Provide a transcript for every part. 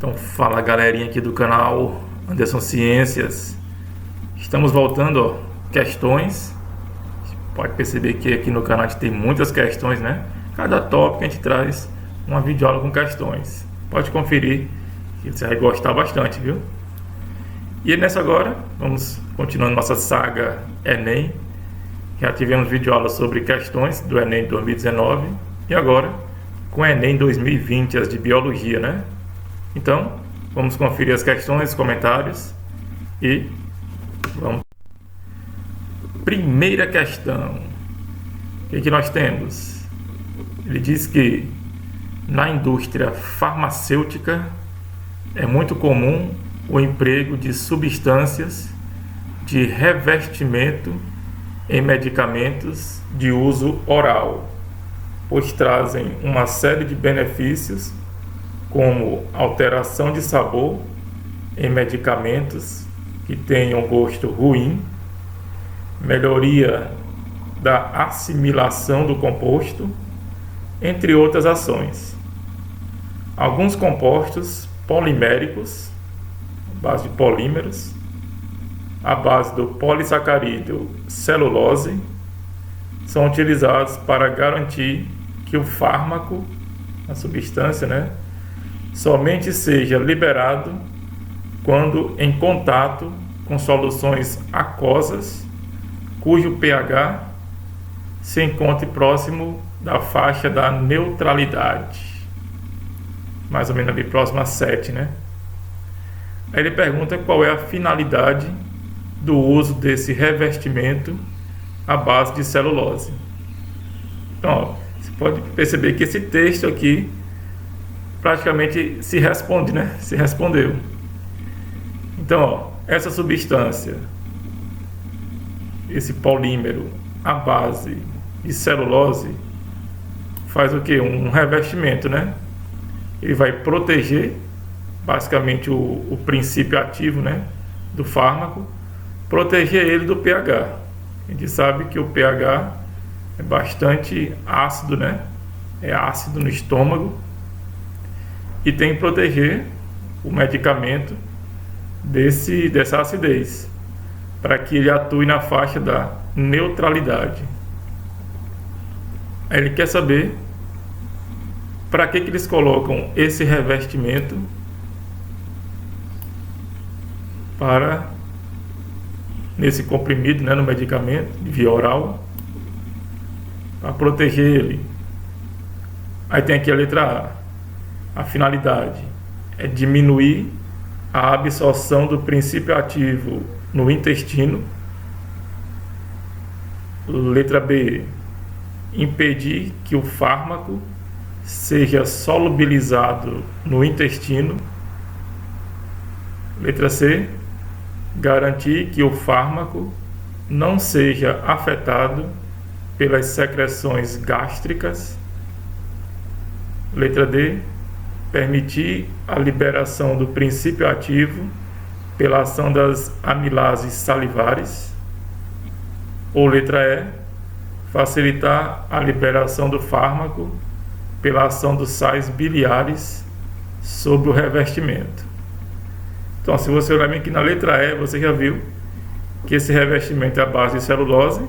Então fala galerinha aqui do canal Anderson Ciências. Estamos voltando, questões. Pode perceber que aqui no canal a gente tem muitas questões, né? Cada tópico a gente traz uma videoaula com questões. Pode conferir que você vai gostar bastante, viu? E nessa agora, vamos continuando nossa saga Enem. Já tivemos videoaula sobre questões do Enem 2019 e agora com o Enem 2020, as de Biologia, né? Então, vamos conferir as questões, os comentários e vamos. Primeira questão. O que nós temos? Ele diz que na indústria farmacêutica é muito comum o emprego de substâncias de revestimento em medicamentos de uso oral, pois trazem uma série de benefícios, como alteração de sabor em medicamentos que tenham gosto ruim, melhoria da assimilação do composto, entre outras ações. Alguns compostos poliméricos, base de polímeros, à base do polissacarídeo celulose, são utilizados para garantir que o fármaco, a substância, né, somente seja liberado quando em contato com soluções aquosas cujo pH se encontre próximo da faixa da neutralidade, mais ou menos ali próximo a 7, né? Aí ele pergunta qual é a finalidade do uso desse revestimento à base de celulose. Então, você pode perceber que esse texto aqui praticamente se responde, né? Se respondeu. Então, essa substância, esse polímero à base de celulose, faz o que? Um revestimento, né? Ele vai proteger basicamente o princípio ativo, né, do fármaco, proteger ele do pH. A gente sabe que o pH é bastante ácido, né? É ácido no estômago e tem que proteger o medicamento dessa acidez, para que ele atue na faixa da neutralidade. Aí ele quer saber para que eles colocam esse revestimento para nesse comprimido, né, no medicamento de via oral, para proteger ele. Aí tem aqui a letra A. A finalidade é diminuir a absorção do princípio ativo no intestino. Letra B. Impedir que o fármaco seja solubilizado no intestino. Letra C. Garantir que o fármaco não seja afetado pelas secreções gástricas. Letra D. Permitir a liberação do princípio ativo pela ação das amilases salivares. Ou letra E. Facilitar a liberação do fármaco pela ação dos sais biliares sobre o revestimento. Então, se você olhar bem aqui na letra E, você já viu que esse revestimento é à base de celulose.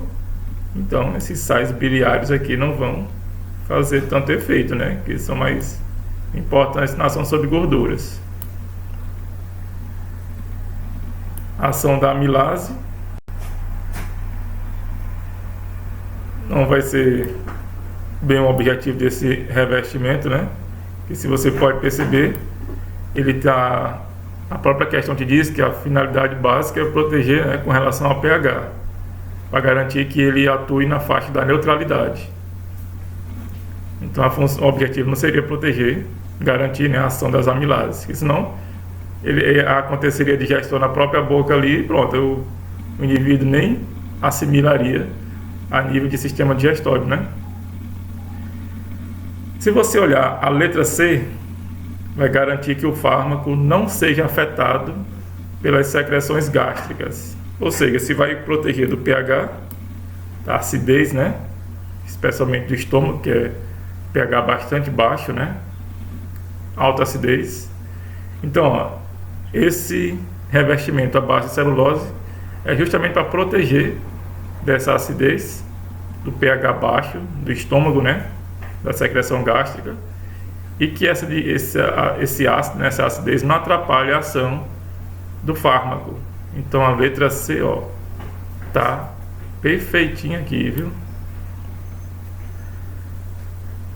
Então, esses sais biliares aqui não vão fazer tanto efeito, né? Que são mais importantes na ação sobre gorduras. A ação da amilase não vai ser bem o objetivo desse revestimento, né? Que, se você pode perceber, ele tá, a própria questão te diz que a finalidade básica é proteger, né, com relação ao pH, para garantir que ele atue na faixa da neutralidade. Então o objetivo não seria proteger, garantir, né, a ação das amilases, porque senão ele aconteceria digestão na própria boca ali e pronto, o indivíduo nem assimilaria a nível de sistema digestório, né? Se você olhar a letra C, vai garantir que o fármaco não seja afetado pelas secreções gástricas, ou seja, se vai proteger do pH, da acidez, né, especialmente do estômago, que é pH bastante baixo, né, alta acidez. Então, ó, esse revestimento à base de celulose é justamente para proteger dessa acidez, do pH baixo, do estômago, né? Da secreção gástrica, e que esse ácido, né, essa acidez não atrapalhe a ação do fármaco. Então a letra C, ó, tá perfeitinha aqui, viu?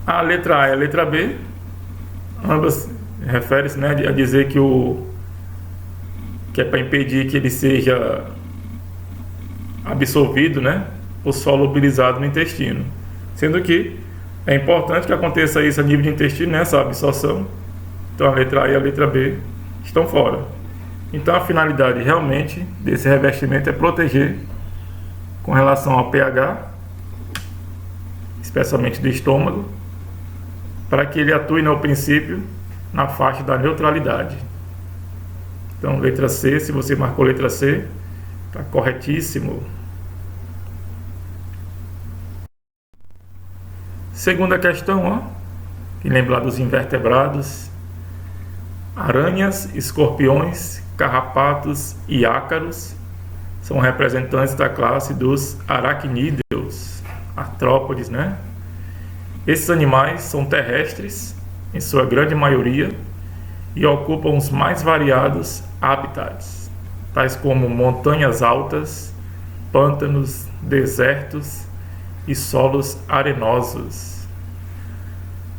A letra A e a letra B, ambas referem-se, né, a dizer que é para impedir que ele seja absorvido, né, ou solubilizado no intestino, sendo que é importante que aconteça isso a nível de intestino, né, essa absorção. Então a letra A e a letra B estão fora. Então a finalidade realmente desse revestimento é proteger com relação ao pH, especialmente do estômago, para que ele atue no princípio na faixa da neutralidade. Então letra C, se você marcou letra C, está corretíssimo. Segunda questão, ó, que lembra dos invertebrados: aranhas, escorpiões, carrapatos e ácaros são representantes da classe dos aracnídeos, artrópodes, né? Esses animais são terrestres, em sua grande maioria, e ocupam os mais variados habitats, tais como montanhas altas, pântanos, desertos e solos arenosos.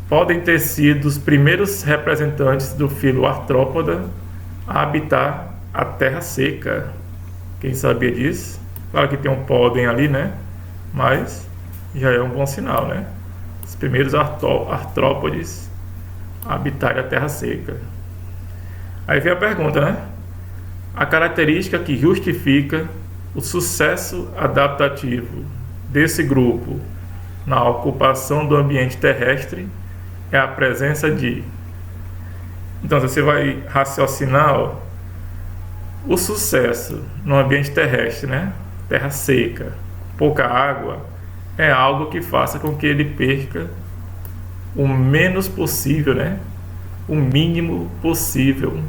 Podem ter sido os primeiros representantes do filo artrópoda a habitar a terra seca. Quem sabia disso? Claro que tem um podem ali, né? Mas já é um bom sinal, né? Os primeiros artrópodes a habitarem a terra seca. Aí vem a pergunta, né? A característica que justifica o sucesso adaptativo desse grupo na ocupação do ambiente terrestre é a presença de... Então você vai raciocinar, ó, o sucesso no ambiente terrestre, né? Terra seca, pouca água, é algo que faça com que ele perca o menos possível, né? O mínimo possível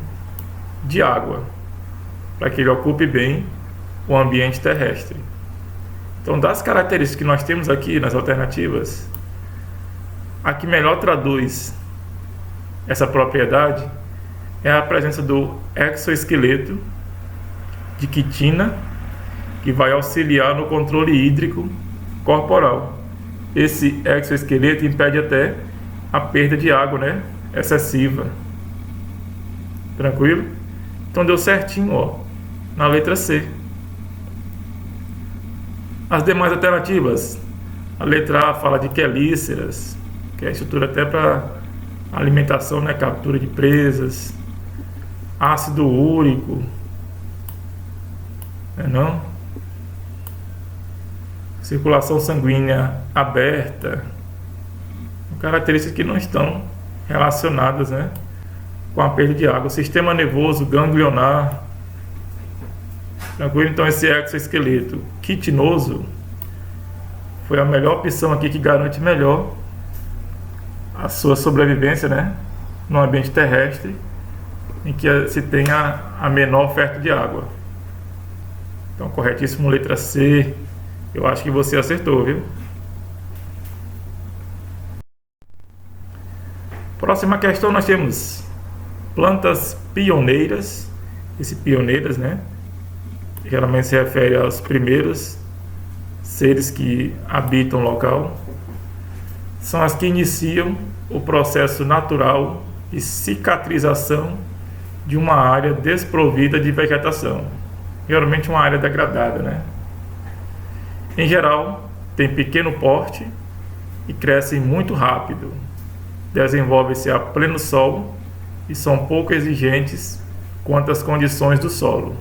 de água, para que ele ocupe bem o ambiente terrestre. Então, das características que nós temos aqui nas alternativas, a que melhor traduz essa propriedade é a presença do exoesqueleto de quitina, que vai auxiliar no controle hídrico corporal. Esse exoesqueleto impede até a perda de água, né, excessiva. Tranquilo? Então deu certinho, ó, na letra C. As demais alternativas, a letra A fala de quelíceras, que é a estrutura até para alimentação, né, captura de presas. Ácido úrico, não? Circulação sanguínea aberta, características que não estão relacionadas, né, com a perda de água. Sistema nervoso ganglionar, tranquilo? Então esse exoesqueleto quitinoso foi a melhor opção aqui, que garante melhor a sua sobrevivência, né, no ambiente terrestre, em que se tenha a menor oferta de água. Então corretíssimo, letra C. Eu acho que você acertou, viu? Próxima questão, nós temos plantas pioneiras. Esse pioneiras, né, geralmente se refere aos primeiros seres que habitam o local. São as que iniciam o processo natural de cicatrização de uma área desprovida de vegetação, geralmente uma área degradada, né? Em geral, tem pequeno porte e crescem muito rápido, desenvolvem-se a pleno sol e são pouco exigentes quanto às condições do solo.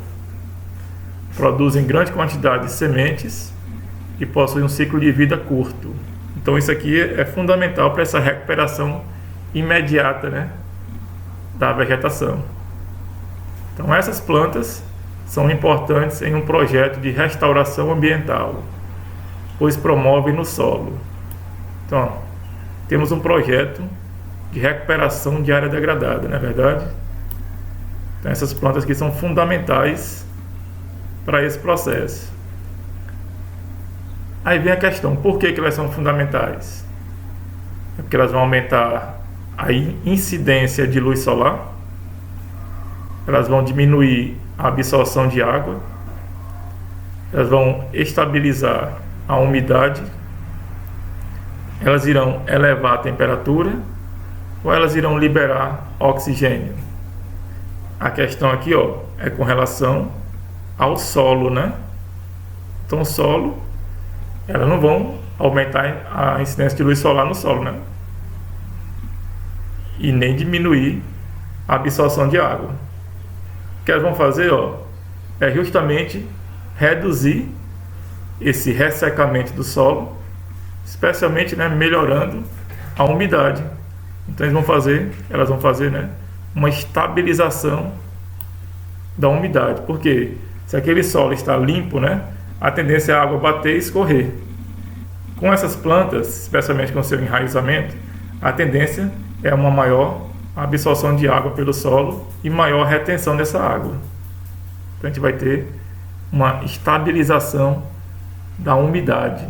Produzem grande quantidade de sementes e possuem um ciclo de vida curto. Então isso aqui é fundamental para essa recuperação imediata, né, da vegetação. Então essas plantas são importantes em um projeto de restauração ambiental, pois promovem no solo. Então, temos um projeto de recuperação de área degradada, não é verdade? Então essas plantas aqui são fundamentais para esse processo. Aí vem a questão, por que elas são fundamentais? É porque elas vão aumentar a incidência de luz solar, elas vão diminuir a absorção de água, elas vão estabilizar a umidade, elas irão elevar a temperatura ou elas irão liberar oxigênio. A questão aqui, é com relação ao solo, né? Então o solo, elas não vão aumentar a incidência de luz solar no solo, né? E nem diminuir a absorção de água. O que elas vão fazer, é justamente reduzir esse ressecamento do solo, especialmente, né, melhorando a umidade. Então elas vão fazer, né, uma estabilização da umidade, porque se aquele solo está limpo, né, a tendência é a água bater e escorrer. Com essas plantas, especialmente com seu enraizamento, a tendência é uma maior absorção de água pelo solo e maior retenção dessa água. Então a gente vai ter uma estabilização da umidade,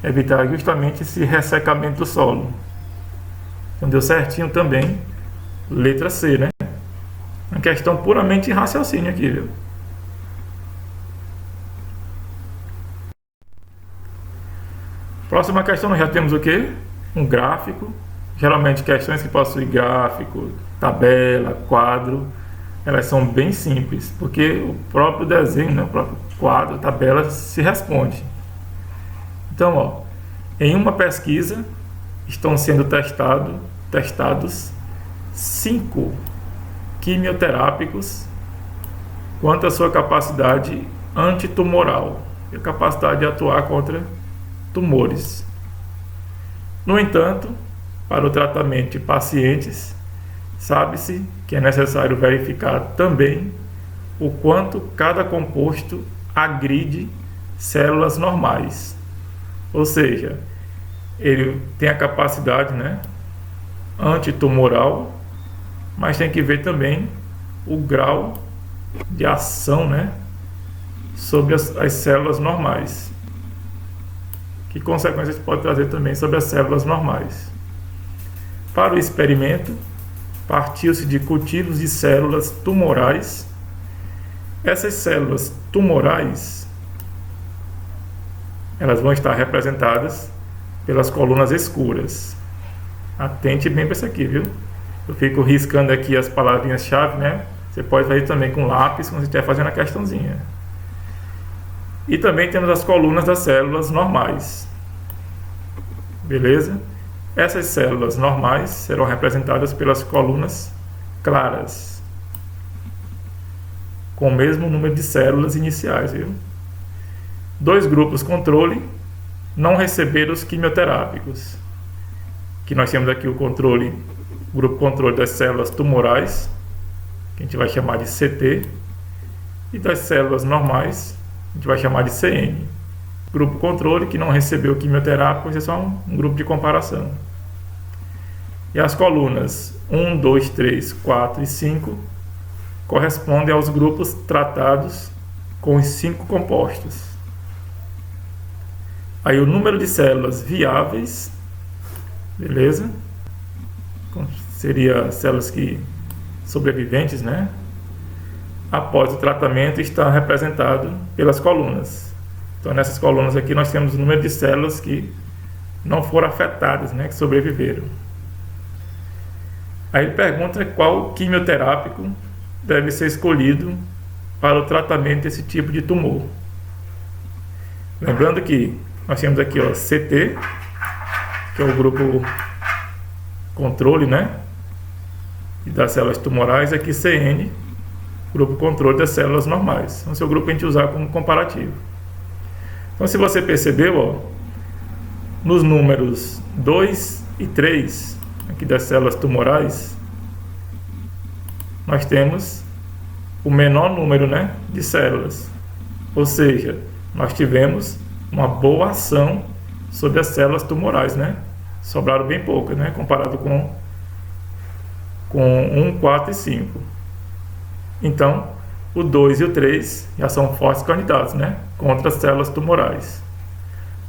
evitar justamente esse ressecamento do solo. Então deu certinho também, letra C, né? Uma questão puramente de raciocínio aqui, viu? Próxima questão, nós já temos o quê? Um gráfico. Geralmente questões que possuem gráfico, tabela, quadro, elas são bem simples, porque o próprio desenho, né, o próprio quadro, tabela se responde. Então, em uma pesquisa estão sendo testados 5 quimioterápicos quanto à sua capacidade antitumoral e a capacidade de atuar contra tumores. No entanto, para o tratamento de pacientes, sabe-se que é necessário verificar também o quanto cada composto agride células normais. Ou seja, ele tem a capacidade, né, antitumoral, mas tem que ver também o grau de ação, né, sobre as células normais. Que consequências pode trazer também sobre as células normais. Para o experimento, partiu-se de cultivos de células tumorais. Essas células tumorais, elas vão estar representadas pelas colunas escuras. Atente bem para isso aqui, viu? Eu fico riscando aqui as palavrinhas-chave, né? Você pode fazer também com lápis, quando você estiver fazendo a questãozinha. E também temos as colunas das células normais. Beleza? Essas células normais serão representadas pelas colunas claras, com o mesmo número de células iniciais, viu? 2 grupos controle não receberam os quimioterápicos. Que nós temos aqui o grupo controle das células tumorais, que a gente vai chamar de CT, e das células normais, a gente vai chamar de CN. Grupo controle que não recebeu quimioterápico, é só um grupo de comparação. E as colunas 1, 2, 3, 4 e 5 correspondem aos grupos tratados com os 5 compostos. Aí o número de células viáveis, beleza? Seria células que sobreviventes, né? Após o tratamento está representado pelas colunas. Então nessas colunas aqui nós temos o número de células que não foram afetadas, né? Que sobreviveram. Aí ele pergunta qual quimioterápico deve ser escolhido para o tratamento desse tipo de tumor. Lembrando que nós temos aqui, CT, que é o grupo controle, né, das células tumorais, aqui CN, grupo controle das células normais. Então, esse é o grupo que a gente usar como comparativo. Então, se você percebeu, nos números 2 e 3, aqui das células tumorais, nós temos o menor número, né, de células. Ou seja, nós tivemos uma boa ação sobre as células tumorais, né? Sobraram bem poucas, né? Comparado com 1, 4 e 5. Então, o 2 e o 3 já são fortes candidatos, né, contra as células tumorais.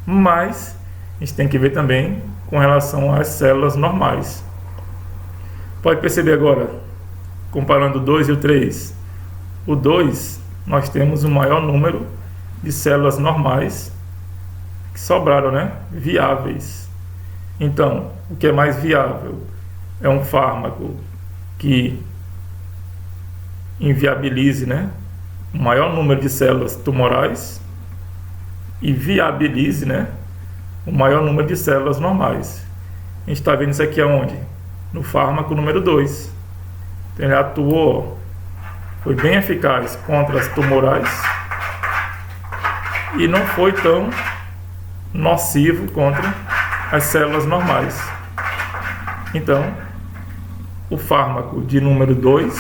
Mas a gente tem que ver também com relação às células normais. Pode perceber agora, comparando o 2 e o 3, o 2 nós temos o maior número de células normais que sobraram, né, viáveis. Então, o que é mais viável é um fármaco que inviabilize, né, o maior número de células tumorais e viabilize, né, o maior número de células normais. A gente está vendo isso aqui aonde? No fármaco número 2. Então ele atuou, foi bem eficaz contra as tumorais e não foi tão nocivo contra as células normais. Então, o fármaco de número 2,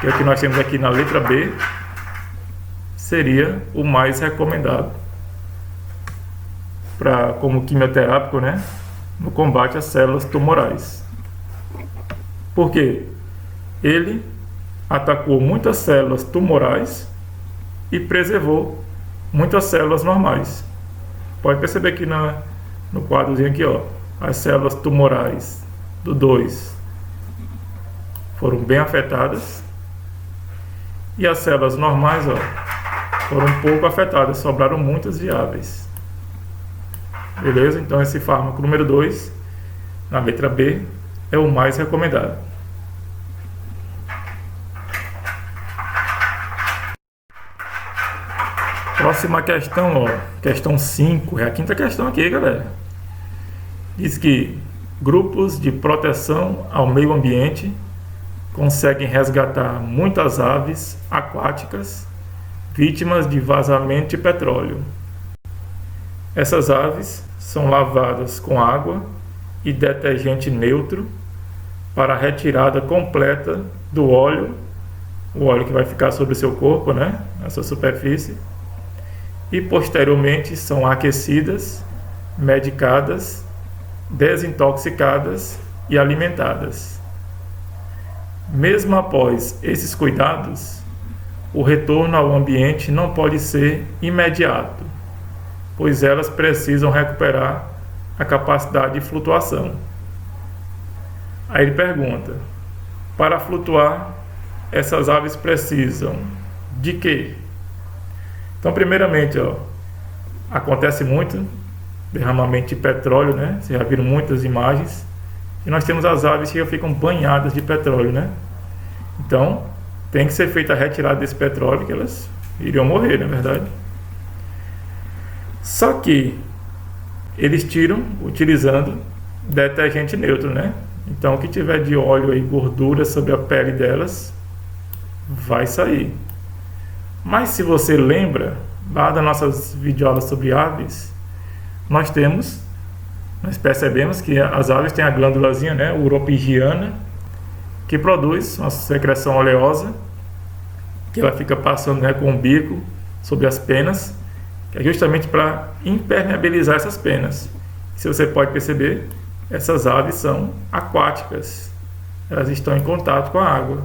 que é o que nós temos aqui na letra B, seria o mais recomendado como quimioterápico, né, no combate às células tumorais. Por quê? Ele atacou muitas células tumorais e preservou muitas células normais. Pode perceber aqui no quadrozinho aqui, ó, as células tumorais do 2 foram bem afetadas e as células normais, ó, foram um pouco afetadas, sobraram muitas viáveis. Beleza? Então esse fármaco número 2, na letra B, é o mais recomendado. Próxima questão, ó, questão 5, é a quinta questão aqui, galera. Diz que grupos de proteção ao meio ambiente conseguem resgatar muitas aves aquáticas vítimas de vazamento de petróleo. Essas aves são lavadas com água e detergente neutro para a retirada completa do óleo, o óleo que vai ficar sobre o seu corpo, né, na sua superfície, e posteriormente são aquecidas, medicadas, desintoxicadas e alimentadas. Mesmo após esses cuidados, o retorno ao ambiente não pode ser imediato, pois elas precisam recuperar a capacidade de flutuação. Aí ele pergunta: para flutuar, essas aves precisam de quê? Então, primeiramente, ó, acontece muito derramamento de petróleo, né? Vocês já viram muitas imagens. E nós temos as aves que já ficam banhadas de petróleo, né? Então, tem que ser feita a retirada desse petróleo, que elas iriam morrer, na verdade. Só que eles tiram utilizando detergente neutro, né? Então, o que tiver de óleo e gordura sobre a pele delas vai sair. Mas se você lembra lá das nossas videoaulas sobre aves, nós percebemos que as aves têm a glândulazinha, né, uropigiana, que produz uma secreção oleosa, que ela fica passando, né, com o bico sobre as penas, que é justamente para impermeabilizar essas penas. Se você pode perceber, essas aves são aquáticas, elas estão em contato com a água,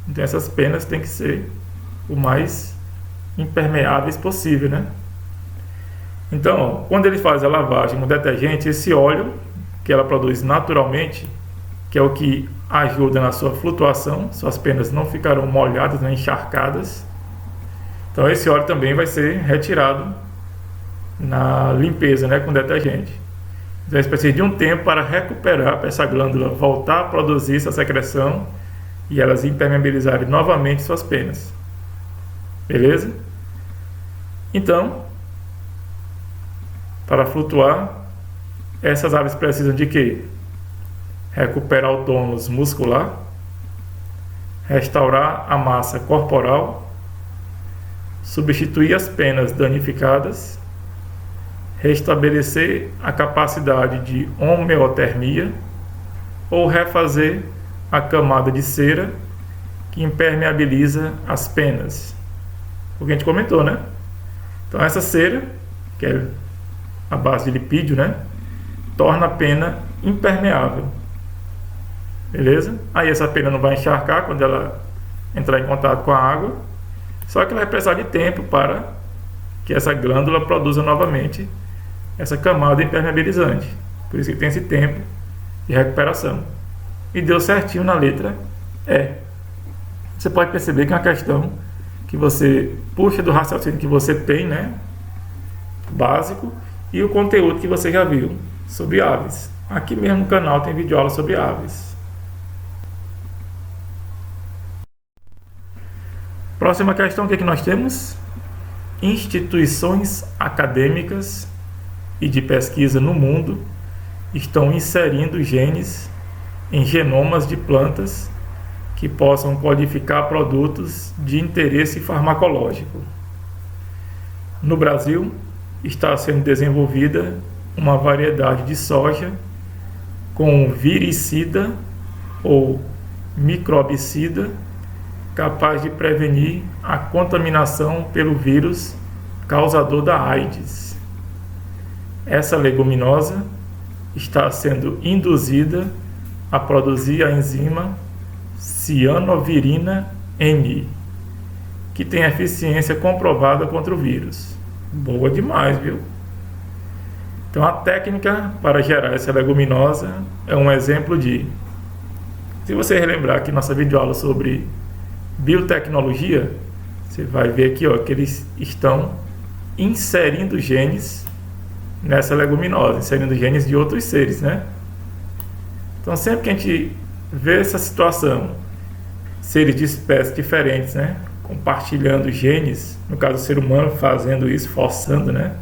então essas penas têm que ser o mais impermeáveis possível, né? Então, ó, quando ele faz a lavagem no detergente, esse óleo que ela produz naturalmente, que é o que ajuda na sua flutuação, suas penas não ficarão molhadas, nem encharcadas. Então esse óleo também vai ser retirado na limpeza, né, com detergente. Então eles precisam de um tempo para recuperar, para essa glândula voltar a produzir essa secreção e elas impermeabilizarem novamente suas penas. Beleza? Então, para flutuar, essas aves precisam de quê? Recuperar o tônus muscular, restaurar a massa corporal, substituir as penas danificadas, restabelecer a capacidade de homeotermia ou refazer a camada de cera que impermeabiliza as penas. O que a gente comentou, né? Então essa cera, que é a base de lipídio, né, torna a pena impermeável. Beleza? Aí essa pena não vai encharcar quando ela entrar em contato com a água, só que ela vai precisar de tempo para que essa glândula produza novamente essa camada impermeabilizante. Por isso que tem esse tempo de recuperação. E deu certinho na letra E. Você pode perceber que é uma questão que você puxa do raciocínio que você tem, né, básico, e o conteúdo que você já viu sobre aves. Aqui mesmo no canal tem vídeo aula sobre aves. Próxima questão, o que nós temos? Instituições acadêmicas e de pesquisa no mundo estão inserindo genes em genomas de plantas que possam codificar produtos de interesse farmacológico. No Brasil, está sendo desenvolvida uma variedade de soja com viricida ou microbicida capaz de prevenir a contaminação pelo vírus causador da AIDS. Essa leguminosa está sendo induzida a produzir a enzima cianovirina N, que tem eficiência comprovada contra o vírus. Boa demais, viu? Então a técnica para gerar essa leguminosa é um exemplo de... Se você relembrar aqui nossa videoaula sobre biotecnologia, você vai ver aqui, ó, que eles estão inserindo genes nessa leguminosa, inserindo genes de outros seres, né? Então sempre que a gente vê essa situação, seres de espécies diferentes, né, compartilhando genes, no caso o ser humano fazendo isso, forçando, né,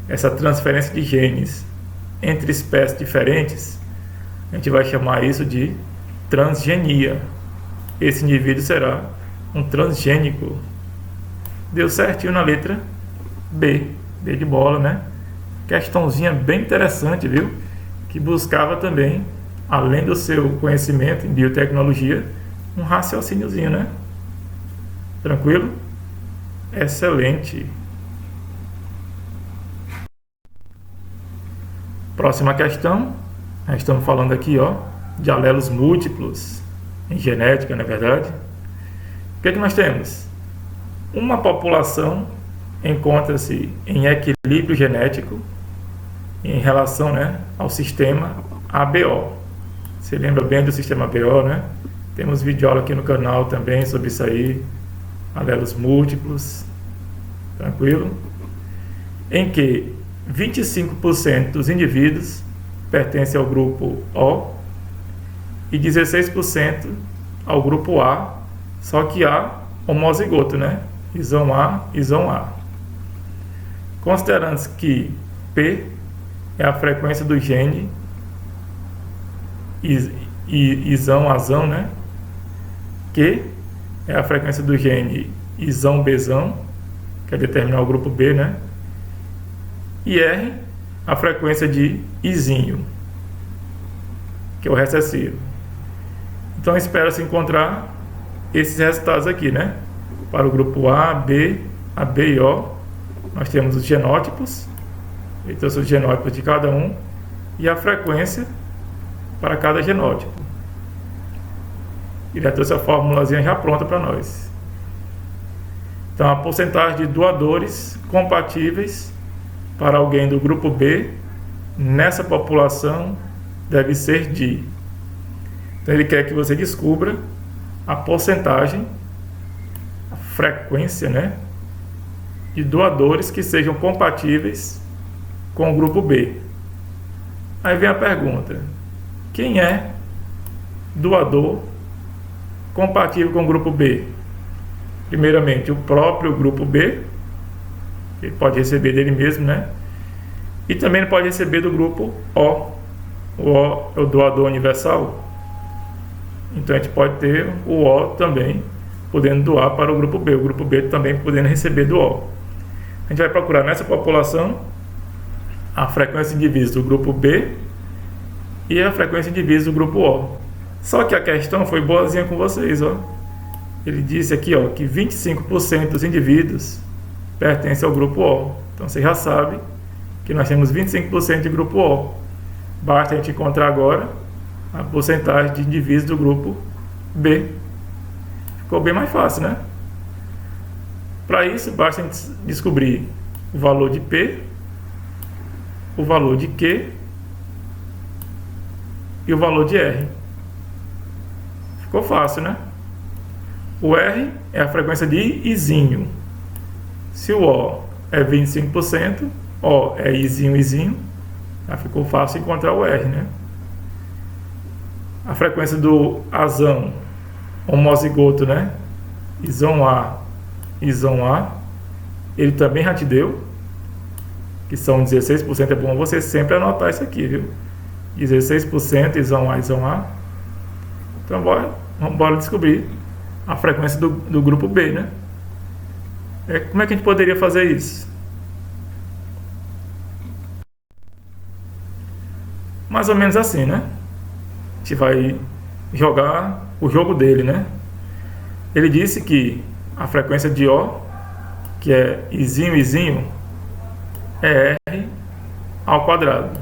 essa transferência de genes entre espécies diferentes, a gente vai chamar isso de transgenia. Esse indivíduo será um transgênico. Deu certinho na letra B, B de bola, né? Questãozinha bem interessante, viu? Que buscava também, além do seu conhecimento em biotecnologia, um raciocíniozinho, né? Tranquilo? Excelente. Próxima questão. Nós estamos falando aqui, ó, de alelos múltiplos em genética, na verdade. O que é que nós temos? Uma população encontra-se em equilíbrio genético em relação, né, ao sistema ABO. Você lembra bem do sistema ABO, né? Temos vídeo aula aqui no canal também sobre isso aí, alelos múltiplos, tranquilo? Em que 25% dos indivíduos pertencem ao grupo O e 16% ao grupo A, só que A homozigoto, né? Isão A, isão A. Considerando que P é a frequência do gene isão azão, né? Q é a frequência do gene isão Bzão, que é determinar o grupo B, né? E R, a frequência de izinho, que é o recessivo. Então espera-se encontrar esses resultados aqui, né? Para o grupo A, B e O, nós temos os genótipos, então os genótipos de cada um, e a frequência para cada genótipo. Ele já trouxe a formulazinha já pronta para nós. Então a porcentagem de doadores compatíveis para alguém do grupo B nessa população deve ser de... Então ele quer que você descubra a porcentagem, a frequência, né, de doadores que sejam compatíveis com o grupo B. Aí vem a pergunta: quem é doador compatível com o grupo B? Primeiramente, o próprio grupo B, ele pode receber dele mesmo, né? E também ele pode receber do grupo O. O O é o doador universal. Então a gente pode ter o O também podendo doar para o grupo B, o grupo B também podendo receber do O. A gente vai procurar nessa população a frequência indivisa do grupo B e a frequência indivisa do grupo O. Só que a questão foi boazinha com vocês, ó. Ele disse aqui, ó, que 25% dos indivíduos pertencem ao grupo O. Então você já sabe que nós temos 25% de grupo O. Basta a gente encontrar agora a porcentagem de indivíduos do grupo B. Ficou bem mais fácil, né? Para isso, basta a gente descobrir o valor de P, o valor de Q e o valor de R. Ficou fácil, né? O R é a frequência de Izinho. Se o O é 25%, O é Izinho, já ficou fácil encontrar o R, né? A frequência do Azão, homozigoto, né? Izão A, ele também já te deu, que são 16%. É bom você sempre anotar isso aqui, viu? 16% Izão A. Então bora descobrir a frequência do grupo B, né? Como é que a gente poderia fazer isso? Mais ou menos assim, né? A gente vai jogar o jogo dele, né? Ele disse que a frequência de O, que é Izinho, é R ao quadrado.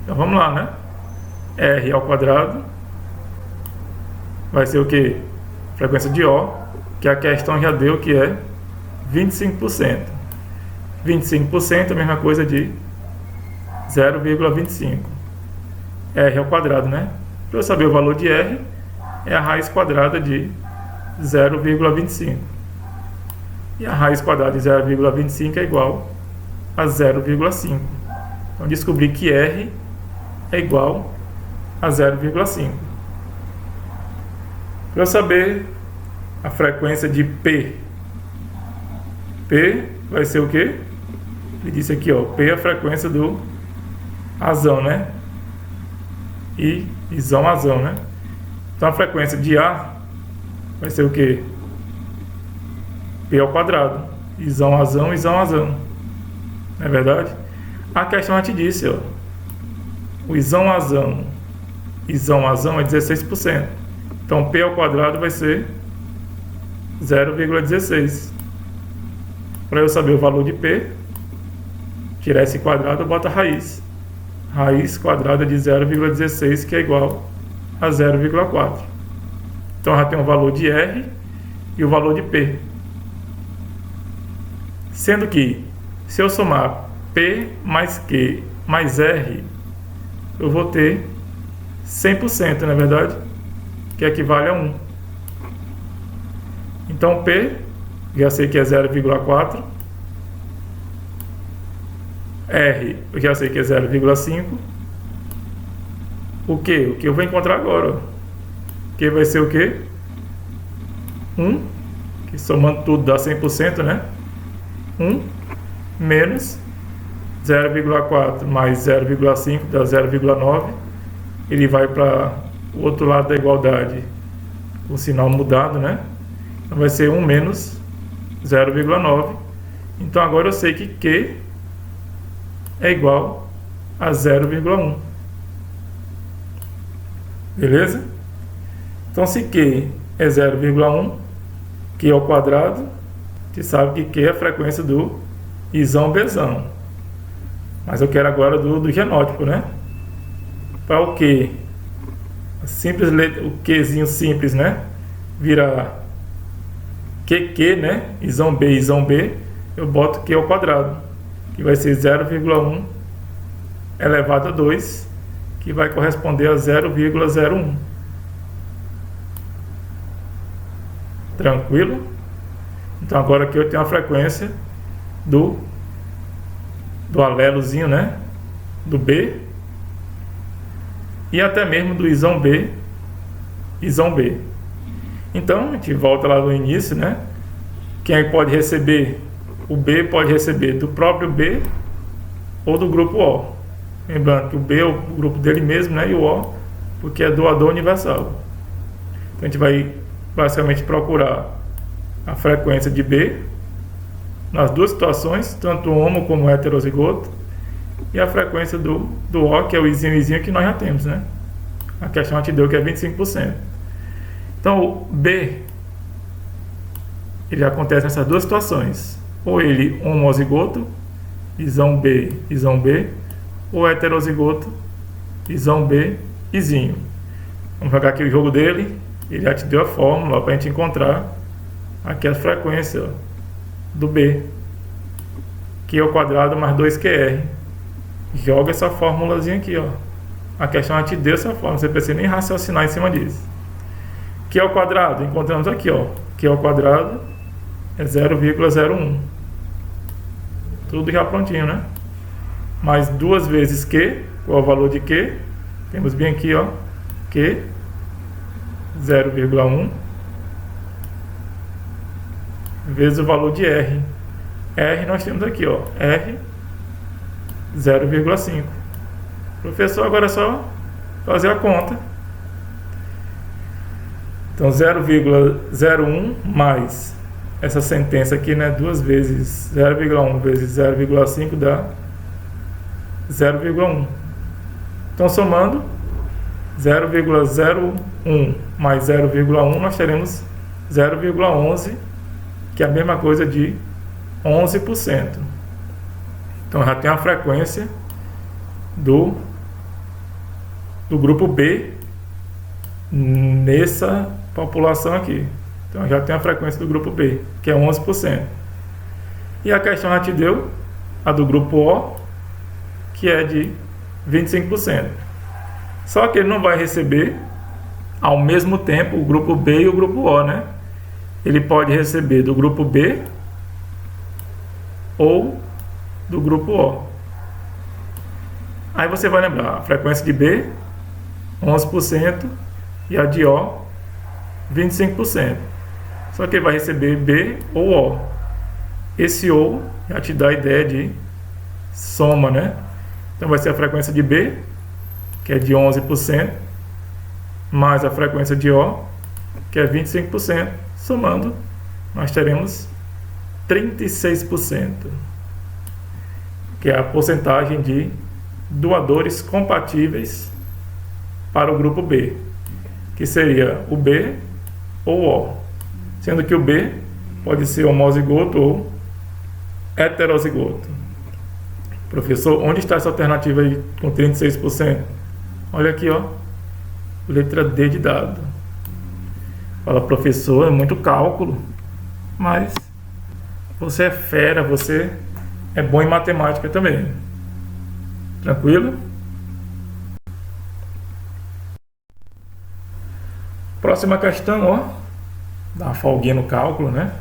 Então vamos lá, né? R ao quadrado vai ser o que? Frequência de O, que a questão já deu, que é 25%. 25% é a mesma coisa de 0,25. R ao quadrado, né? Para eu saber o valor de R, é a raiz quadrada de 0,25. E a raiz quadrada de 0,25 é igual a 0,5. Então descobri que R é igual a 0,5. Para eu saber a frequência de P, P vai ser o quê? Ele disse aqui, ó, P é a frequência do Azão, né? E Izão Azão, né? Então a frequência de A vai ser o quê? P ao quadrado. Izão Azão. Não é verdade? A questão te disse, ó, o Izão Azão é 16%. Então P ao quadrado vai ser 0,16. Para eu saber o valor de P, tirar esse quadrado, eu boto a raiz. Raiz quadrada de 0,16, que é igual a 0,4. Então já tem o valor de R e o valor de P. Sendo que, se eu somar P mais Q mais R, eu vou ter 100%, não é verdade? Que equivale a 1. Então P, já sei que é 0,4. R, eu já sei que é 0,5. O que? O que eu vou encontrar agora? O que vai ser o que? 1, que somando tudo dá 100%, né? 1 menos 0,4 mais 0,5 dá 0,9. Ele vai para o outro lado da igualdade com o sinal mudado, né? Então vai ser 1 menos 0,9. Então agora eu sei que Q é igual a 0,1. Beleza? Então se Q é 0,1, Q ao quadrado, você sabe que Q é a frequência do Izão Bzão. Mas eu quero agora do genótipo, né? Para o Q, simples letra, o Qzinho simples, né? Vira QQ, né? Izão B, eu boto Q ao quadrado, que vai ser 0,1 elevado a 2, que vai corresponder a 0,01. Tranquilo? Então agora aqui eu tenho a frequência do alelozinho, né? Do B e até mesmo do Izão B. Então a gente volta lá no início, né? Quem pode receber o B pode receber do próprio B ou do grupo O. Lembrando que o B é o grupo dele mesmo, né? E o O porque é doador universal. Então a gente vai basicamente procurar a frequência de B nas duas situações, tanto homo como heterozigoto, e a frequência do O, que é o Izinho, que nós já temos, né? A questão te deu que é 25%. Então o B, ele acontece nessas duas situações, ou ele homozigoto, Izão B, ou heterozigoto, Izão B, Izinho. Vamos jogar aqui o jogo dele. Ele já te deu a fórmula para a gente encontrar aqui a frequência, ó, do B. Q ao quadrado mais 2QR. Joga essa fórmulazinha aqui, ó. A questão já te deu essa fórmula, você precisa nem raciocinar em cima disso. Q ao quadrado, encontramos aqui, ó. Q ao quadrado é 0,01. Tudo já prontinho, né? Mais 2 vezes Q, qual é o valor de Q? Temos bem aqui, ó. Q, 0,1 vezes o valor de R. R nós temos aqui, ó. R, 0,5. Professor, agora é só fazer a conta. Então 0,01 mais essa sentença aqui, né? 2 vezes 0,1 vezes 0,5 dá 0,1. Então somando 0,01 mais 0,1 nós teremos 0,11, que é a mesma coisa de 11%. Então já tem a frequência do grupo B nessa população aqui. Então já tem a frequência do grupo B, que é 11%. E a questão já te deu a do grupo O, que é de 25%. Só que ele não vai receber ao mesmo tempo o grupo B e o grupo O, né? Ele pode receber do grupo B ou do grupo O. Aí você vai lembrar, a frequência de B, 11%, e a de O, 25%. Só que ele vai receber B ou O. Esse O já te dá a ideia de soma, né? Então vai ser a frequência de B, que é de 11%, mais a frequência de O, que é 25%. Somando, nós teremos 36%, que é a porcentagem de doadores compatíveis para o grupo B, que seria o B ou O, sendo que o B pode ser homozigoto ou heterozigoto. Professor, onde está essa alternativa aí com 36%? Olha aqui, ó, letra D de dado. Fala, professor, é muito cálculo, mas você é fera, você é bom em matemática também. Tranquilo? Próxima questão, ó, dá uma folguinha no cálculo, né?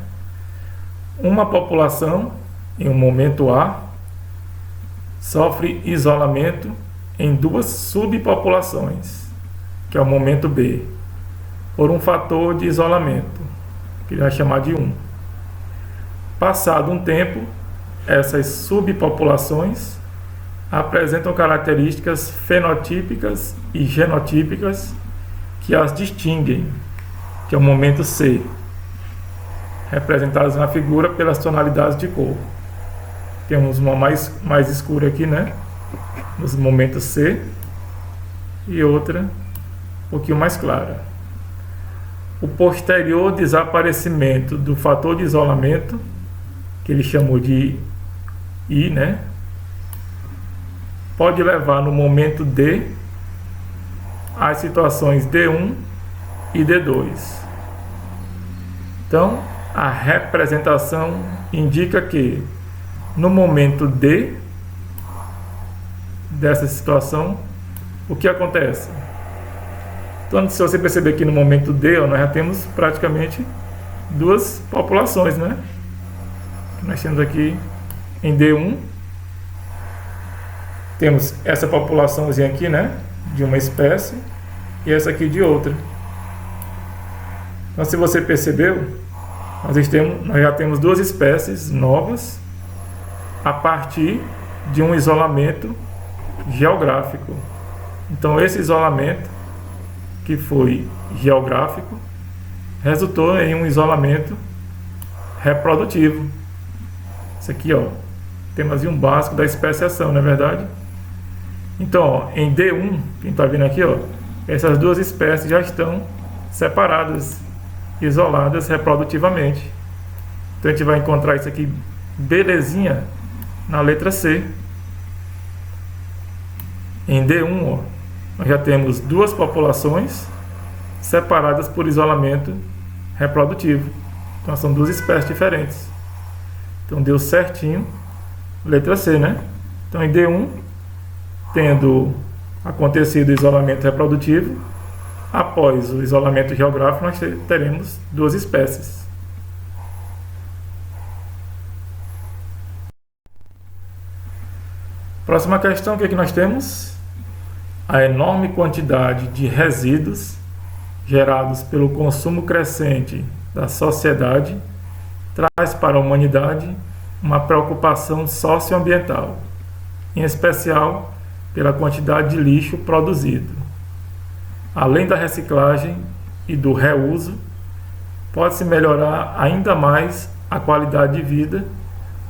Uma população em um momento A sofre isolamento em 2 subpopulações, que é o momento B, por um fator de isolamento, que ele vai chamar de 1. Passado um tempo, essas subpopulações apresentam características fenotípicas e genotípicas que as distinguem, que é o momento C, representadas na figura pelas tonalidades de cor. Temos uma mais escura aqui, né, nos momentos C, e outra um pouquinho mais clara. O posterior desaparecimento do fator de isolamento, que ele chamou de I, né, pode levar no momento D às situações D1 e D2. Então, a representação indica que no momento D dessa situação, o que acontece? Então, se você perceber que no momento D, ó, nós já temos praticamente 2 populações, né? Nós temos aqui em D1, temos essa populaçãozinha aqui, né, de uma espécie, e essa aqui de outra. Então, se você percebeu, nós já temos 2 espécies novas a partir de um isolamento geográfico. Então, esse isolamento, que foi geográfico, resultou em um isolamento reprodutivo. Isso aqui, ó, temazinho básico da especiação, não é verdade? Então, ó, em D1, quem está vendo aqui, ó, essas 2 espécies já estão separadas, isoladas reprodutivamente. Então a gente vai encontrar isso aqui belezinha na letra C. Em D1, ó, nós já temos 2 populações separadas por isolamento reprodutivo. Então são duas espécies diferentes. Então deu certinho, letra C, né? Então em D1, tendo acontecido o isolamento reprodutivo, após o isolamento geográfico nós teremos duas espécies. Próxima questão, o que é que nós temos? A enorme quantidade de resíduos gerados pelo consumo crescente da sociedade traz para a humanidade uma preocupação socioambiental, em especial pela quantidade de lixo produzido. Além da reciclagem e do reuso, pode-se melhorar ainda mais a qualidade de vida,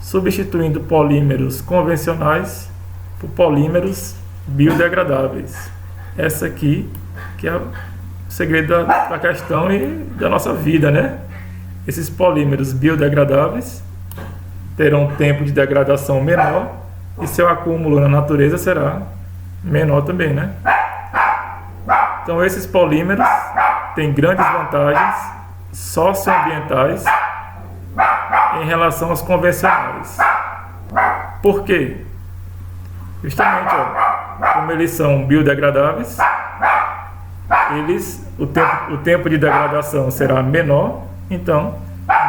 substituindo polímeros convencionais por polímeros biodegradáveis. Essa aqui que é o segredo da questão e da nossa vida, né? Esses polímeros biodegradáveis terão um tempo de degradação menor e seu acúmulo na natureza será menor também, né? Então esses polímeros têm grandes vantagens socioambientais em relação aos convencionais. Por quê? Justamente, como eles são biodegradáveis, o tempo de degradação será menor, então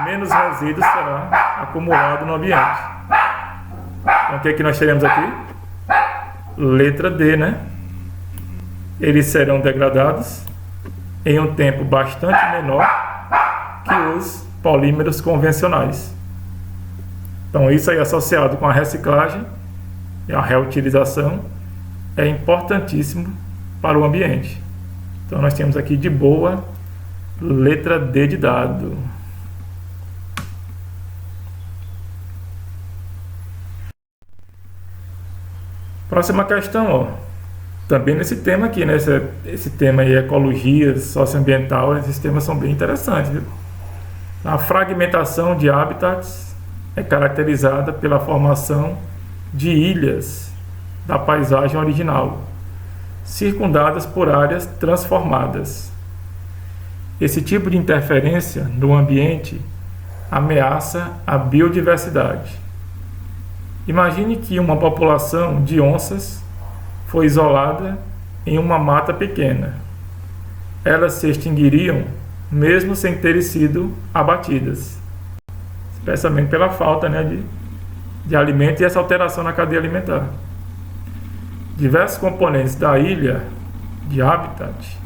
menos resíduos será acumulado no ambiente. Então o que é que nós teremos aqui? Letra D, né? Eles serão degradados em um tempo bastante menor que os polímeros convencionais. Então isso aí associado com a reciclagem e a reutilização é importantíssimo para o ambiente. Então nós temos aqui de boa letra D de dado. Próxima questão, ó. Também nesse tema aqui, né? Esse tema aí, ecologia, socioambiental, esses temas são bem interessantes, viu? A fragmentação de habitats é caracterizada pela formação de ilhas da paisagem original, circundadas por áreas transformadas. Esse tipo de interferência no ambiente ameaça a biodiversidade. Imagine que uma população de onças foi isolada em uma mata pequena. Elas se extinguiriam mesmo sem terem sido abatidas, especialmente pela falta, né, de alimento e essa alteração na cadeia alimentar. Diversos componentes da ilha de habitat,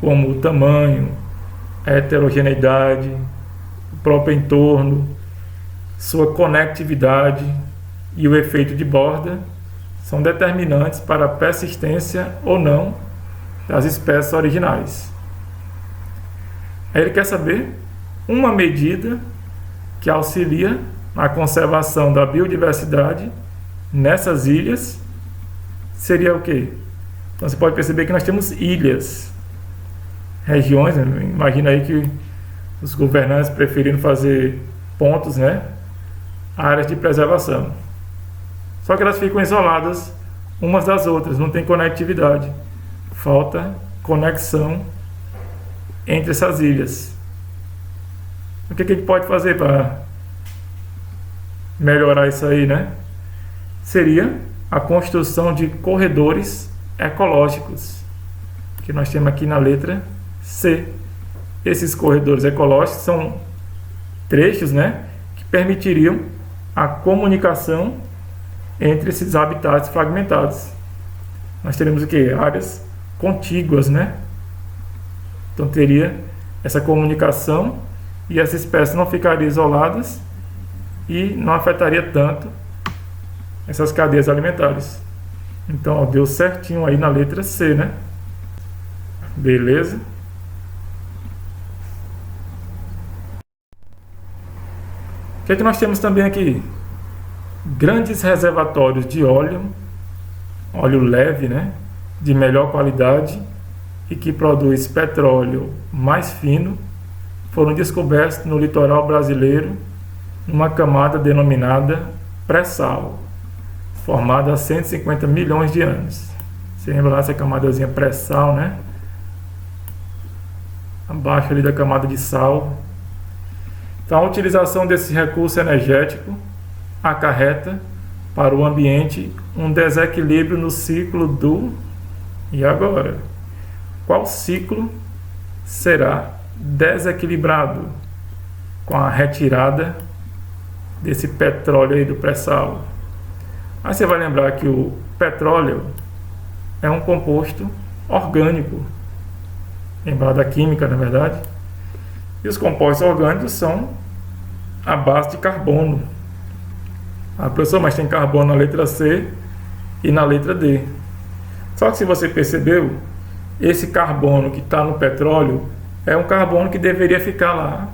como o tamanho, a heterogeneidade, o próprio entorno, sua conectividade e o efeito de borda, são determinantes para a persistência ou não das espécies originais. Aí ele quer saber uma medida que auxilia na conservação da biodiversidade nessas ilhas seria o quê? Então você pode perceber que nós temos ilhas, regiões, né? Imagina aí que os governantes preferiram fazer pontos, né? Áreas de preservação. Só que elas ficam isoladas umas das outras, não tem conectividade. Falta conexão entre essas ilhas. O que a gente pode fazer para melhorar isso aí, né? Seria a construção de corredores ecológicos, que nós temos aqui na letra C. Esses corredores ecológicos são trechos, né, que permitiriam a comunicação entre esses habitats fragmentados. Nós teremos o que? Áreas contíguas, né? Então teria essa comunicação e as espécies não ficariam isoladas e não afetaria tanto essas cadeias alimentares. Então, ó, deu certinho aí na letra C, né? Beleza? O que é que nós temos também aqui? Grandes reservatórios de óleo leve, né? De melhor qualidade e que produz petróleo mais fino, foram descobertos no litoral brasileiro numa camada denominada pré-sal, formada há 150 milhões de anos. Você lembra lá essa camadazinha pré-sal, né? abaixo ali da camada de sal. Então, a utilização desse recurso energético acarreta para o ambiente um desequilíbrio no ciclo do... E agora? Qual ciclo será desequilibrado com a retirada desse petróleo aí do pré-sal? Aí você vai lembrar que o petróleo é um composto orgânico, lembrar da química, na verdade. E os compostos orgânicos são a base de carbono. Ah, professor, mas tem carbono na letra C e na letra D. Só que se você percebeu, esse carbono que está no petróleo é um carbono que deveria ficar lá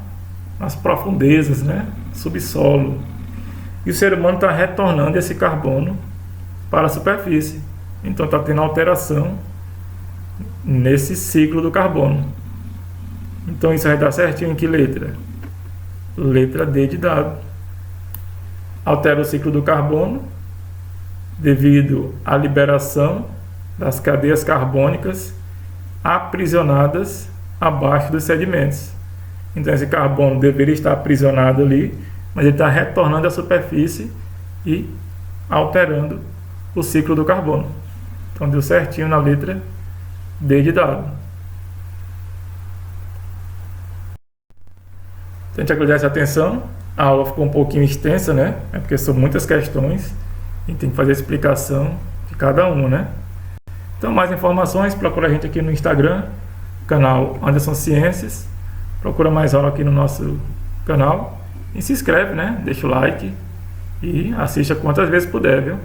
nas profundezas, né? Subsolo. E o ser humano está retornando esse carbono para a superfície. Então está tendo alteração nesse ciclo do carbono. Então isso vai dar certinho em que letra? Letra D de dado. Altera o ciclo do carbono devido à liberação das cadeias carbônicas aprisionadas abaixo dos sedimentos. Então esse carbono deveria estar aprisionado ali, mas ele está retornando à superfície e alterando o ciclo do carbono. Então deu certinho na letra D de dado. Tente agradar atenção. A aula ficou um pouquinho extensa, né? É porque são muitas questões e tem que fazer a explicação de cada uma, né? Então, mais informações, procura a gente aqui no Instagram, canal Anderson Ciências. Procura mais aula aqui no nosso canal e se inscreve, né? Deixa o like e assista quantas vezes puder, viu?